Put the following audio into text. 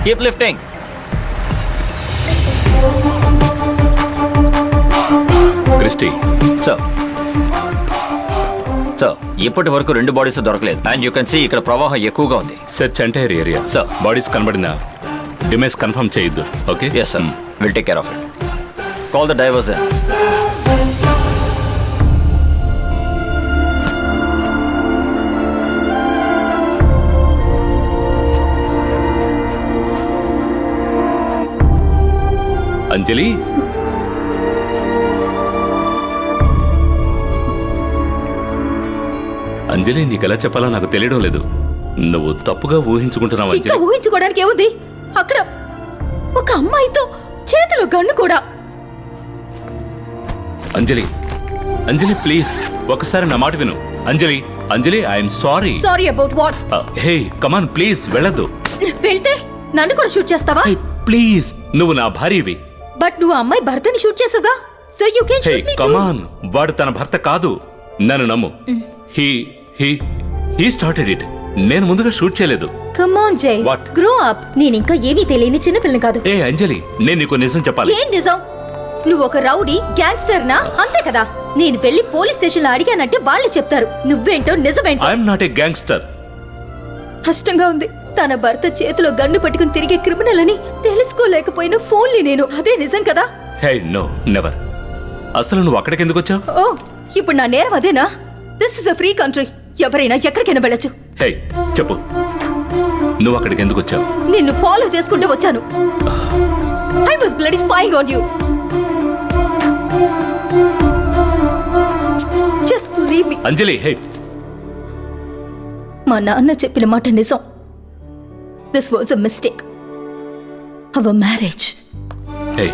Keep lifting. క్రిస్టి. Sir ఇప్పటి వరకు 2 bodies దొరకలేదు. అండ్ యూ కెన్ సీ ఇక్కడ ప్రవాహం ఎక్కువగా ఉంది. Search entire area. Sir. Bodies కనబడినా డిమైస్ కన్ఫర్మ్ చేయొద్దు. Okay. Yes sir, will take care of it. Call the divers. Anjali, Anjali నీకు ఎలా చెప్పాలో నాకు తెలియడం లేదు. నువ్వు తప్పుగా ఊహించుకుంటున్నావు ఇంకా అంజలి. ఊహించుకోవడానికి ఏముంది? అక్కడ ఒక అమ్మాయితో చేతిలో గన్ను కూడా. అంజలి, అంజలి ప్లీజ్ ఒకసారి నా మాట విను. Anjali, Anjali I'm sorry. Sorry about what? Hey come on please వెళ్ళొద్దు. వెళ్తే నన్ను కూడా షూట్ చేస్తావా? ప్లీజ్, నువ్వు నా భార్యవి. బట్ నువ్వు ఆ అమ్మాయి భర్తని షూట్ చేసావుగా, so you can hey shoot me too. Come on, వాడు తన భర్త కాదు, నన్ను నమ్ము. He he he started it. నేను ముందుగా షూట్ చేయలేదు. Come on Jai, What? Grow up. నేను ఇంకా ఏమీ తెలియని చిన్న పిల్లని కాదు. ఏ అంజలి, నేను నీకు నిజం చెప్పాలి. ఏం నిజం? నువ్వు ఒక రౌడీ గ్యాంగ్స్టర్ నా? అంతే కదా. నేను వెళ్ళి పోలీస్ స్టేషన్ లో అడిగానంటే వాళ్ళు చెప్తారు. నువ్వేంటో నిజమేంటో. I'm not a gangster. కష్టంగా ఉంది. తన భర్త చేతిలో గన్ను పట్టుకుని తిరిగే క్రిమినల్ అని తెలుసుకోలేకపోయిన ఫోన్లీ నేను. అదే నిజం కదా? Hey no never. అసలు నువ్వు అక్కడికి ఎందుకు వచ్చావు? ఓ, ఇప్పుడు నా నేరం అదేనా? This is a free country. ఎవరైనా ఎక్కడికైనా వెళ్ళొచ్చు. హే చెప్పు, నువ్వు అక్కడికి ఎందుకు వచ్చావు? నిన్ను ఫాలో చేసుకుంటూ వచ్చాను. I was bloody spying on you. Just leave me. Anjali hey. మా నాన్న చెప్పిన మాట నిజం. This was a mistake. Our marriage. Hey